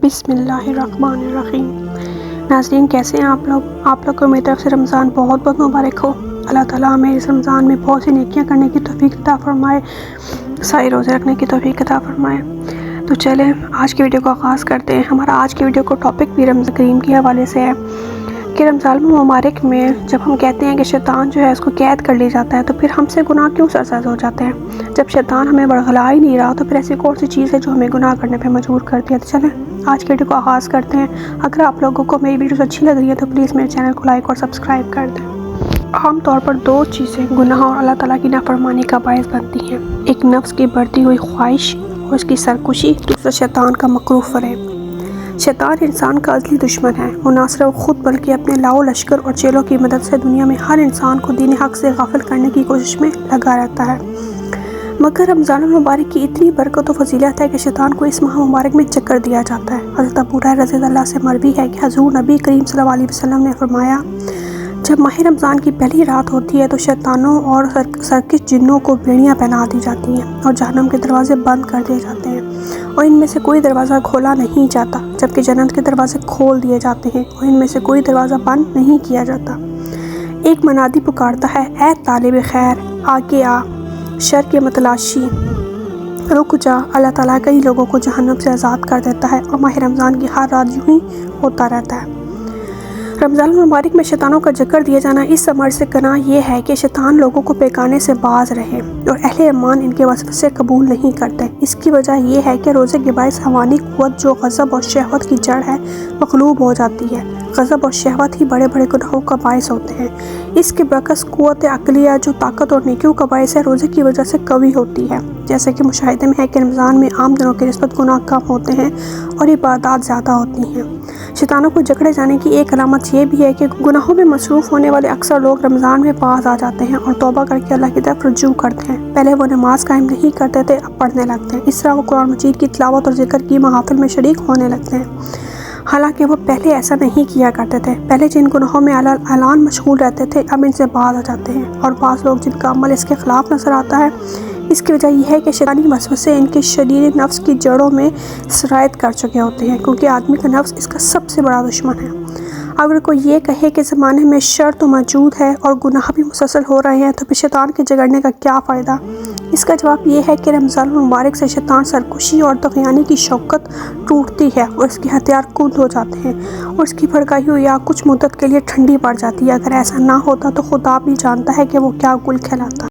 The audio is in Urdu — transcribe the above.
بسم اللہ الرحمن الرحیم۔ ناظرین کیسے ہیں آپ لوگ کو میری طرف سے رمضان بہت بہت مبارک ہو۔ اللہ تعالیٰ ہمیں اس رمضان میں بہت سی نیکیاں کرنے کی توفیق عطا فرمائے، سارے روزے رکھنے کی توفیق عطا فرمائے۔ تو چلیں آج کی ویڈیو کو آغاز کرتے ہیں۔ ہمارا آج کی ویڈیو کو ٹاپک بھی رمضان کریم کے حوالے سے ہے کہ رمضان مبارک میں جب ہم کہتے ہیں کہ شیطان جو ہے اس کو قید کر لیا جاتا ہے تو پھر ہم سے گناہ کیوں سرزد ہو جاتے ہیں؟ جب شیطان ہمیں برگلا ہی نہیں رہا تو پھر ایسی کون سی چیز ہے جو ہمیں گناہ کرنے پہ مجبور کرتی ہے؟ تو چلیں آج کی ویڈیو کو آغاز کرتے ہیں۔ اگر آپ لوگوں کو میری ویڈیوز اچھی لگ رہی ہے تو پلیز میرے چینل کو لائک اور سبسکرائب کر دیں۔ عام طور پر دو چیزیں گناہ اور اللہ تعالیٰ کی نافرمانی کا باعث بنتی ہیں، ایک نفس کی بڑھتی ہوئی خواہش اور اس کی سرکشی، دوسرا شیطان کا مکروہ فریب۔ شیطان انسان کا ازلی دشمن ہے۔ وہ نہ صرف خود بلکہ اپنے لاؤ لشکر اور چیلوں کی مدد سے دنیا میں ہر انسان کو دین حق سے غافل کرنے کی کوشش میں لگا رہتا ہے۔ مگر رمضان المبارک کی اتنی برکت و فضیلت ہے کہ شیطان کو اس ماہ مبارک میں چکر دیا جاتا ہے۔ حضرت ابو ہریرہ رضی اللہ سے مروی ہے کہ حضور نبی کریم صلی اللہ علیہ وسلم نے فرمایا، جب ماہ رمضان کی پہلی رات ہوتی ہے تو شیطانوں اور سرکش جنوں کو بیڑیاں پہنا دی جاتی ہیں اور جہنم کے دروازے بند کر دیے جاتے ہیں اور ان میں سے کوئی دروازہ کھولا نہیں جاتا، جبکہ جنت کے دروازے کھول دیے جاتے ہیں اور ان میں سے کوئی دروازہ بند نہیں کیا جاتا۔ ایک منادی پکارتا ہے، اے طالب خیر آگے آ، شر کے متلاشی رک جا۔ اللہ تعالیٰ کئی لوگوں کو جہنم سے آزاد کر دیتا ہے اور ماہ رمضان کی ہر رات یوں ہی ہوتا رہتا ہے۔ رمضان المبارک میں شیطانوں کا ذکر دیا جانا اس عمر سے گناہ یہ ہے کہ شیطان لوگوں کو بہکانے سے باز رہے اور اہل ایمان ان کے وسوسے قبول نہیں کرتے۔ اس کی وجہ یہ ہے کہ روزے کے باعث حیوانی قوت جو غضب اور شہوت کی جڑ ہے مغلوب ہو جاتی ہے۔ غضب اور شہوت ہی بڑے بڑے گناہوں کا باعث ہوتے ہیں۔ اس کے برعکس قوت عقلیہ جو طاقت اور نیکیوں کا باعث ہے روزے کی وجہ سے قوی ہوتی ہے۔ جیسے کہ مشاہدے میں ہے کہ رمضان میں عام دنوں کی نسبت گناہ کم ہوتے ہیں اور عبادات زیادہ ہوتی ہیں۔ شیطانوں کو جکڑے جانے کی ایک علامت یہ بھی ہے کہ گناہوں میں مصروف ہونے والے اکثر لوگ رمضان میں باز آ جاتے ہیں اور توبہ کر کے اللہ کی طرف رجوع کرتے ہیں۔ پہلے وہ نماز قائم نہیں کرتے تھے، اب پڑھنے لگتے ہیں۔ اس طرح وہ قرآن مجید کی تلاوت اور ذکر کی محافل میں شریک ہونے لگتے ہیں، حالانکہ وہ پہلے ایسا نہیں کیا کرتے تھے۔ پہلے جن گناہوں میں اعلان مشغول رہتے تھے اب ان سے باز آ جاتے ہیں، اور بعض لوگ جن کا عمل اس کے خلاف نظر آتا ہے اس کی وجہ یہ ہے کہ شیطانی وسوسے ان کے شریر نفس کی جڑوں میں سرایت کر چکے ہوتے ہیں، کیونکہ آدمی کا نفس اس کا سب سے بڑا دشمن ہے۔ اگر کوئی یہ کہے کہ زمانے میں شر تو موجود ہے اور گناہ بھی مسلسل ہو رہے ہیں تو پھر شیطان کے جگڑنے کا کیا فائدہ؟ اس کا جواب یہ ہے کہ رمضان المبارک سے شیطان سرکشی اور طغیانی کی شوکت ٹوٹتی ہے اور اس کے ہتھیار کند ہو جاتے ہیں اور اس کی بھڑکائی ہوئی آگ کچھ مدت کے لیے ٹھنڈی پڑ جاتی ہے۔ اگر ایسا نہ ہوتا تو خدا بھی جانتا ہے کہ وہ کیا گل کھلاتا۔